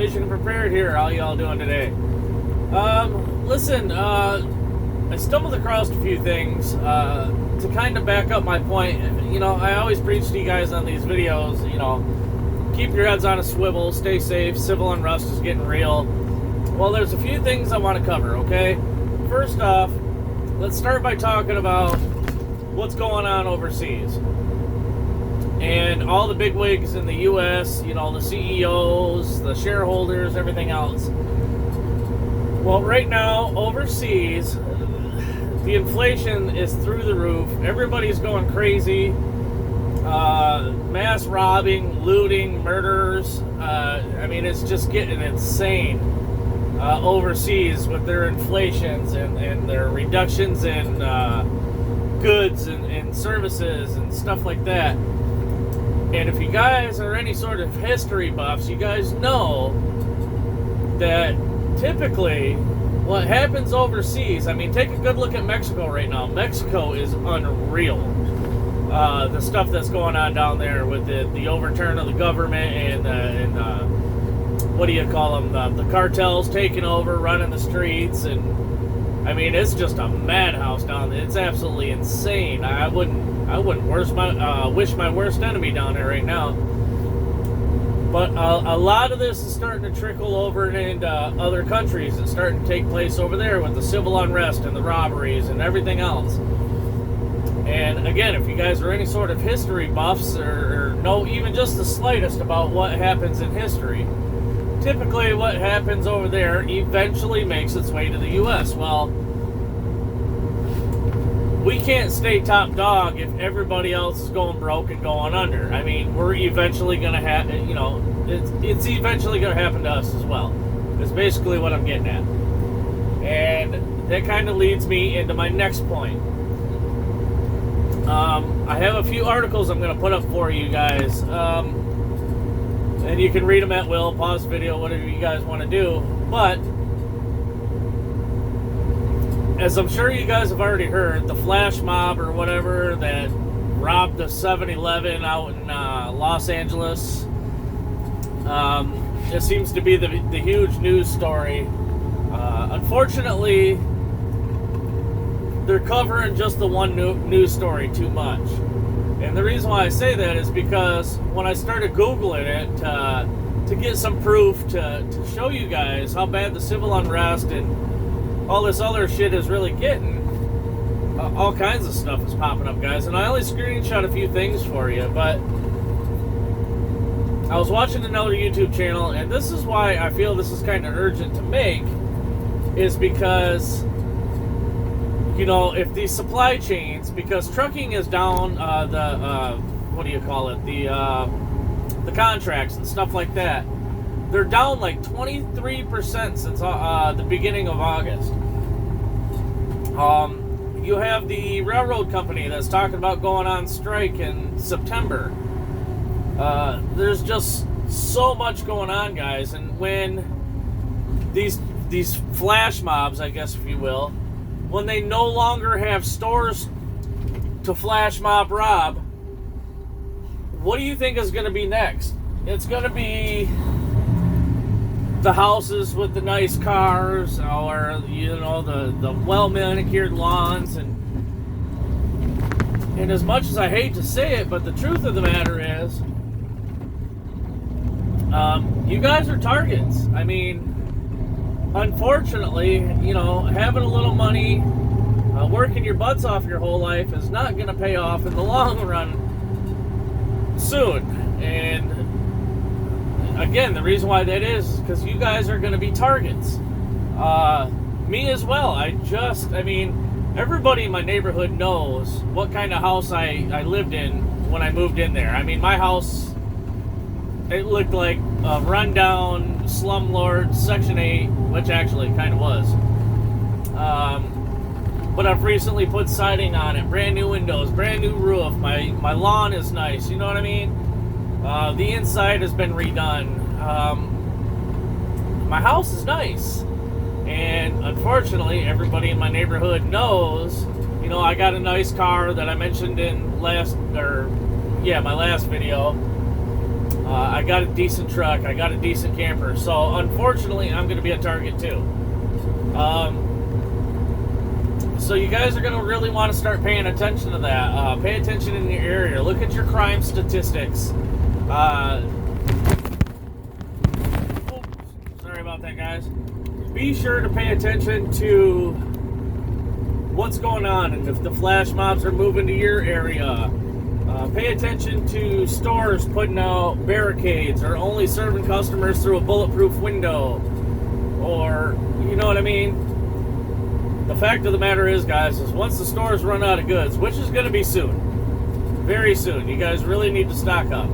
Mission Prepared here. How y'all doing today? Listen, I stumbled across a few things to kind of back up my point. I always preach to you guys on these videos, keep your heads on a swivel, stay safe, civil unrest is getting real. Well, there's a few things I want to cover, okay? First off, let's start by talking about what's going on overseas. And all the bigwigs in the U.S., the CEOs, the shareholders, everything else. Well, right now, overseas, the inflation is through the roof. Everybody's going crazy. Mass robbing, looting, murders. It's just getting insane overseas with their inflations and their reductions in goods and services and stuff like that. And if you guys are any sort of history buffs, you guys know that typically what happens overseas, take a good look at Mexico right now. Mexico is unreal. The stuff that's going on down there with the overturn of the government and what do you call them? The cartels taking over, running the streets. And it's just a madhouse down there. It's absolutely insane. I wouldn't wish my worst enemy down there right now. But a lot of this is starting to trickle over into other countries. It's starting to take place over there with the civil unrest and the robberies and everything else. And again, if you guys are any sort of history buffs or know even just the slightest about what happens in history, typically what happens over there eventually makes its way to the U.S. Well, we can't stay top dog if everybody else is going broke and going under. We're eventually going to have, it's eventually going to happen to us as well. That's basically what I'm getting at. And that kind of leads me into my next point. I have a few articles I'm going to put up for you guys. And you can read them at will, pause the video, whatever you guys want to do. But as I'm sure you guys have already heard, the flash mob or whatever that robbed the 7-Eleven out in Los Angeles, it seems to be the huge news story. Unfortunately, they're covering just the one news story too much. And the reason why I say that is because when I started Googling it to get some proof to show you guys how bad the civil unrest and all this other shit is really getting, all kinds of stuff is popping up, guys. And I only screenshot a few things for you, but I was watching another YouTube channel, and this is why I feel this is kind of urgent to make, is because, if these supply chains, because trucking is down, the contracts and stuff like that, they're down like 23% since the beginning of August. You have the railroad company that's talking about going on strike in September. There's just so much going on, guys. And when these flash mobs, I guess if you will, when they no longer have stores to flash mob rob, what do you think is going to be next? It's going to be the houses with the nice cars, or the well manicured lawns, and as much as I hate to say it, but the truth of the matter is, you guys are targets. Unfortunately, having a little money, working your butts off your whole life is not going to pay off in the long run soon. And again, the reason why that is because you guys are going to be targets. Me as well. Everybody in my neighborhood knows what kind of house I lived in when I moved in there. My house, it looked like a rundown slumlord Section 8, which actually kind of was. But I've recently put siding on it, brand new windows, brand new roof. My lawn is nice, you know what I mean? The inside has been redone. My house is nice. And unfortunately, everybody in my neighborhood knows, I got a nice car that I mentioned in my last video. I got a decent truck. I got a decent camper. So unfortunately, I'm going to be a target too. So you guys are going to really want to start paying attention to that. Pay attention in your area. Look at your crime statistics. Sorry about that, guys. Be sure to pay attention to what's going on and if the flash mobs are moving to your area. Pay attention to stores putting out barricades or only serving customers through a bulletproof window, or you know what I mean. The fact of the matter is, guys, is once the stores run out of goods, which is going to be soon, very soon, you guys really need to stock up.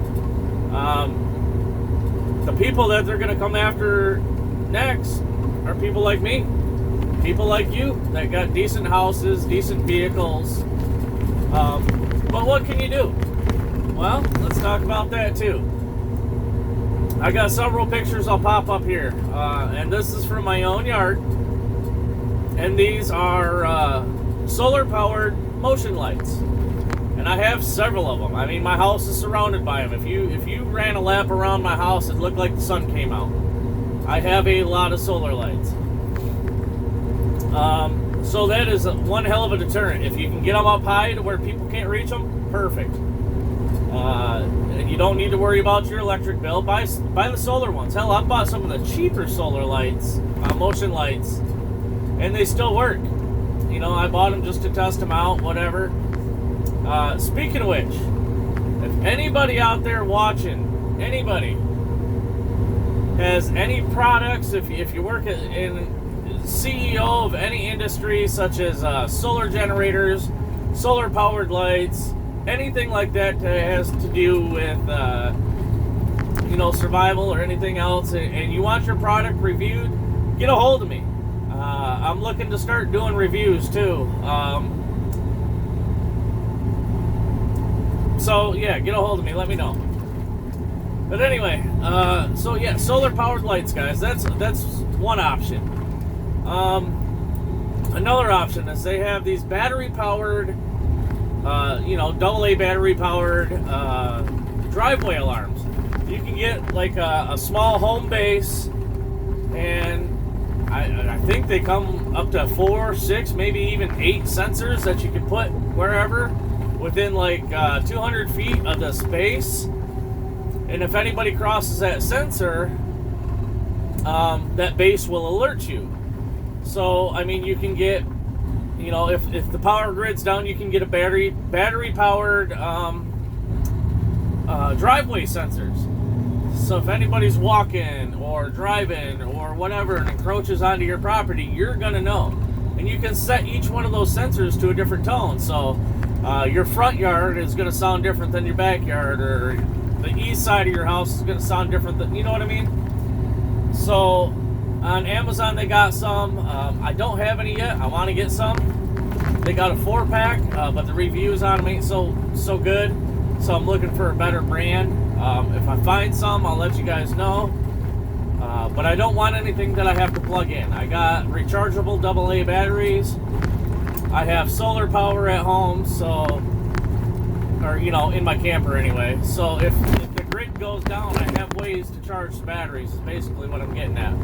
The people that they're going to come after next are people like me, people like you that got decent houses, decent vehicles. But what can you do? Well, let's talk about that too. I got several pictures I'll pop up here, and this is from my own yard. And these are solar-powered motion lights, and I have several of them. I mean, my house is surrounded by them. If you ran a lap around my house, it looked like the sun came out. I have a lot of solar lights. So that is one hell of a deterrent. If you can get them up high to where people can't reach them, perfect. And you don't need to worry about your electric bill. Buy the solar ones. Hell, I bought some of the cheaper solar lights, motion lights, and they still work. You know, I bought them just to test them out, whatever. Speaking of which, if anybody out there watching, anybody has any products, if you work in CEO of any industry such as solar generators, solar powered lights, anything like that has to do with you know, survival or anything else, and you want your product reviewed, get a hold of me. I'm looking to start doing reviews too. So yeah, get a hold of me, let me know. But anyway, so yeah, solar powered lights, guys, that's one option. Another option is they have these battery powered, you know, AA battery powered driveway alarms. You can get like a small home base, and I think they come up to 4, 6, maybe even 8 sensors that you can put wherever within like 200 feet of the space. And if anybody crosses that sensor, that base will alert you. So, I mean, you can get, you know, if the power grid's down, you can get a battery powered driveway sensors. So if anybody's walking or driving or whatever and encroaches onto your property, you're gonna know. And you can set each one of those sensors to a different tone. So your front yard is gonna sound different than your backyard, or the east side of your house is gonna sound different than, you know what I mean? So on Amazon they got some. I don't have any yet. I want to get some. They got a 4-pack, but the reviews on them ain't so good. So I'm looking for a better brand. If I find some, I'll let you guys know. But I don't want anything that I have to plug in. I got rechargeable AA batteries. I have solar power at home, so, or you know, in my camper anyway. So if the grid goes down, I have ways to charge the batteries. Is basically what I'm getting at.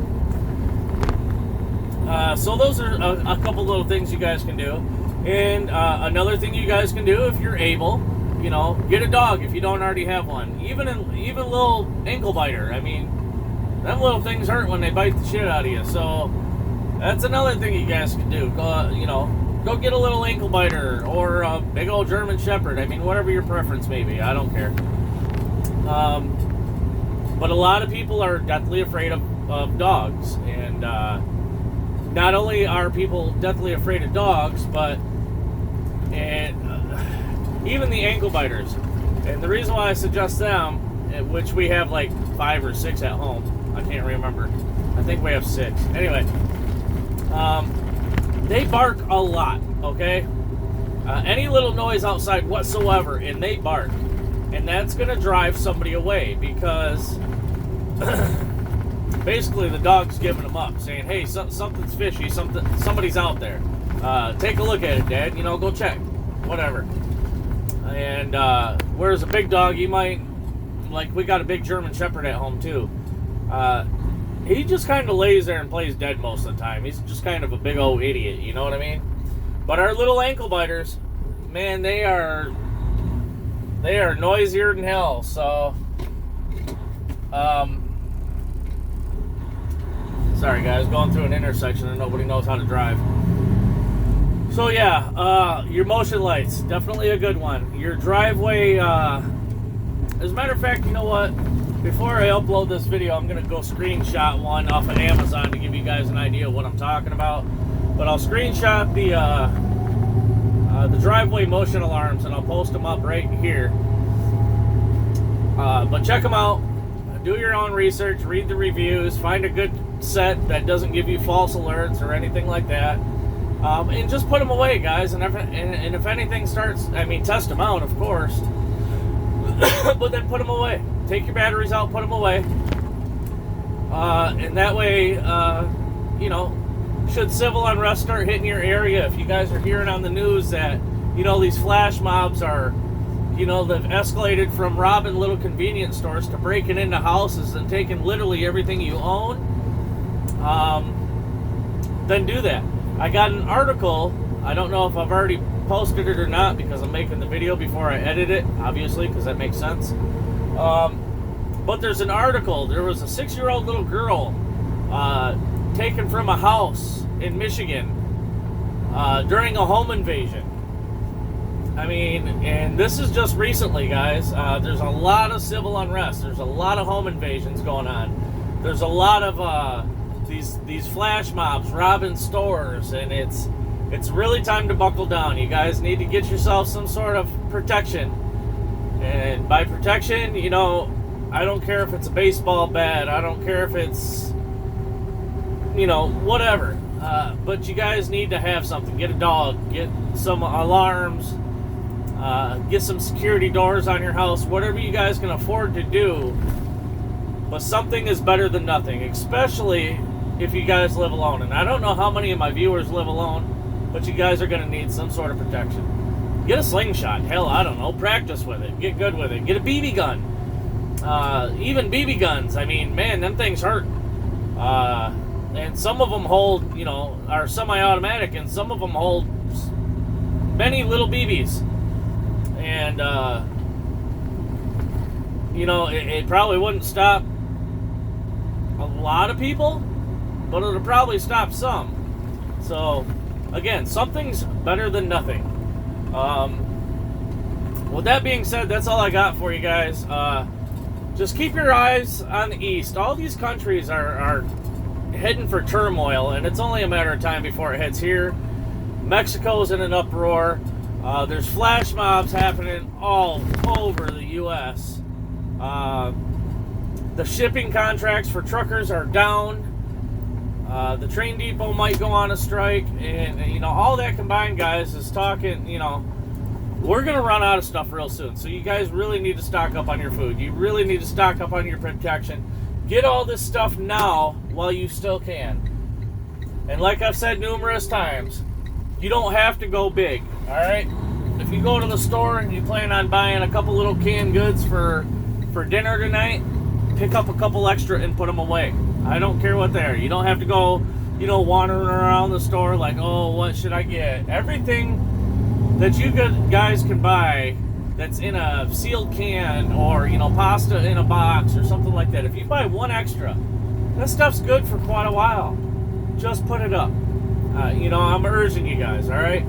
So those are a couple little things you guys can do. And another thing you guys can do if you're able, you know, get a dog if you don't already have one. Even a little ankle biter. I mean, them little things hurt when they bite the shit out of you. So that's another thing you guys can do. Go, you know, go get a little ankle biter or a big old German Shepherd. I mean, whatever your preference may be. I don't care. But a lot of people are deathly afraid of dogs. And not only are people deathly afraid of dogs, but even the ankle biters. And the reason why I suggest them, which we have like 5 or 6 at home, I can't remember. I think we have 6. Anyway, they bark a lot, okay? Any little noise outside whatsoever, and they bark. And that's going to drive somebody away because basically the dog's giving them up, saying, hey, something's fishy, somebody's out there. Take a look at it, Dad. You know, go check. Whatever. And whereas a big dog, you might like we got a big German Shepherd at home too. He just kind of lays there and plays dead most of the time. He's just kind of a big old idiot, you know what I mean? But our little ankle biters, man, they are noisier than hell. So, sorry guys, going through an intersection and nobody knows how to drive. So yeah, your motion lights, definitely a good one. Your driveway, as a matter of fact, you know what? Before I upload this video, I'm going to go screenshot one off of Amazon to give you guys an idea of what I'm talking about. But I'll screenshot the driveway motion alarms and I'll post them up right here. But check them out. Do your own research, read the reviews, find a good set that doesn't give you false alerts or anything like that. And just put them away, guys. And if anything starts, I mean, test them out, of course. But then put them away. Take your batteries out, put them away. And that way, you know, should civil unrest start hitting your area, if you guys are hearing on the news that, you know, these flash mobs are, you know, they've escalated from robbing little convenience stores to breaking into houses and taking literally everything you own, then do that. I got an article, I don't know if I've already posted it or not because I'm making the video before I edit it, obviously, because that makes sense. But there's an article. There was a 6-year-old little girl taken from a house in Michigan during a home invasion. I mean, and this is just recently, guys. There's a lot of civil unrest. There's a lot of home invasions going on. There's a lot of these flash mobs robbing stores, and it's really time to buckle down. You guys need to get yourself some sort of protection. And by protection, you know, I don't care if it's a baseball bat. I don't care if it's, you know, whatever. But you guys need to have something. Get a dog. Get some alarms. Get some security doors on your house. Whatever you guys can afford to do. But something is better than nothing. Especially if you guys live alone. And I don't know how many of my viewers live alone. But you guys are going to need some sort of protection. Get a slingshot. Hell, I don't know. Practice with it. Get good with it. Get a BB gun. Even BB guns. I mean, man, them things hurt. And some of them hold, you know, are semi-automatic, and some of them hold many little BBs. And, you know, it probably wouldn't stop a lot of people, but it'll probably stop some. So, again, something's better than nothing. With that being said, that's all I got for you guys. Just keep your eyes on the east. All these countries are heading for turmoil, and it's only a matter of time before it heads here. Mexico's in an uproar. There's flash mobs happening all over the U.S. The shipping contracts for truckers are down. The train depot might go on a strike, and you know, all that combined, guys, is talking, you know, we're going to run out of stuff real soon. So you guys really need to stock up on your food. You really need to stock up on your protection. Get all this stuff now while you still can. And like I've said numerous times, you don't have to go big, all right? If you go to the store and you plan on buying a couple little canned goods for dinner tonight, pick up a couple extra and put them away. I don't care what they are. You don't have to go, you know, wandering around the store like, oh, what should I get? Everything that you guys can buy that's in a sealed can, or, you know, pasta in a box or something like that. If you buy one extra, that stuff's good for quite a while. Just put it up. You know, I'm urging you guys, all right?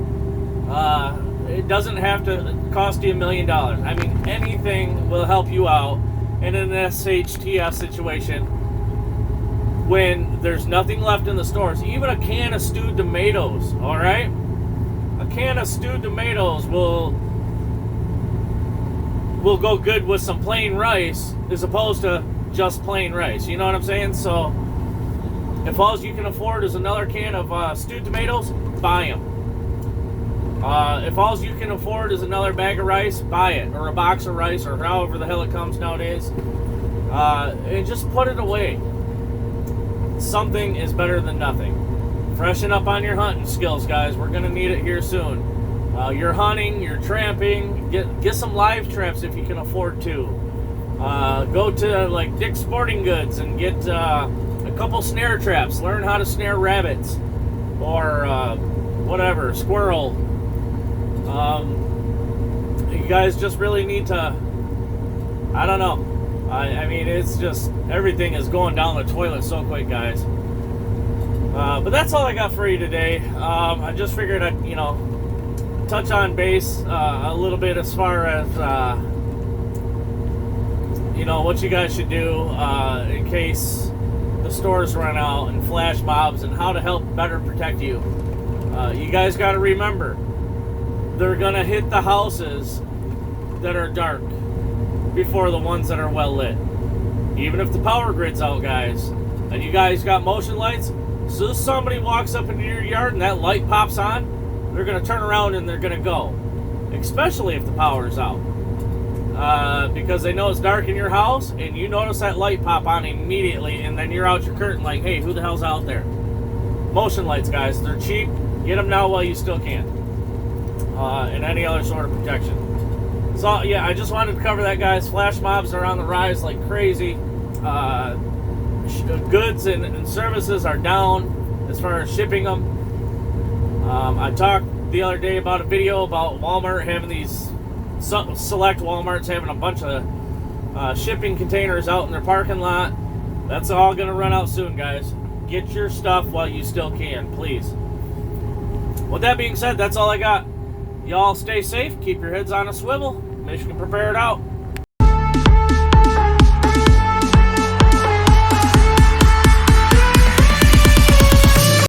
It doesn't have to cost you $1 million. I mean, anything will help you out in an SHTF situation when there's nothing left in the stores. Even a can of stewed tomatoes, all right? A can of stewed tomatoes will go good with some plain rice as opposed to just plain rice. You know what I'm saying? So if all you can afford is another can of stewed tomatoes, buy them. If all you can afford is another bag of rice, buy it. Or a box of rice, or however the hell it comes nowadays. And just put it away. Something is better than nothing. Freshen up on your hunting skills, guys. We're going to need it here soon. You're hunting, you're tramping. Get some live traps if you can afford to. Go to like Dick's Sporting Goods and get a couple snare traps. Learn how to snare rabbits or whatever, squirrel. You guys just really need to, I don't know. I mean, it's just, everything is going down the toilet so quick, guys. But that's all I got for you today. I just figured I'd, touch on base a little bit as far as, what you guys should do in case the stores run out and flash mobs and how to help better protect you. You guys got to remember, they're going to hit the houses that are dark before the ones that are well lit. Even if the power grid's out, guys, and you guys got motion lights, so if somebody walks up into your yard and that light pops on, they're going to turn around and they're going to go. Especially if the power's out. Because they know it's dark in your house and you notice that light pop on immediately, and then you're out your curtain like, hey, who the hell's out there? Motion lights, guys, they're cheap. Get them now while you still can. And any other sort of protection. So, yeah, I just wanted to cover that, guys. Flash mobs are on the rise like crazy. Goods and services are down as far as shipping them. I talked the other day about a video about Walmart having these, select Walmarts having a bunch of shipping containers out in their parking lot. That's all going to run out soon, guys. Get your stuff while you still can, please. With that being said, that's all I got. Y'all stay safe. Keep your heads on a swivel. Michigan Prepared out.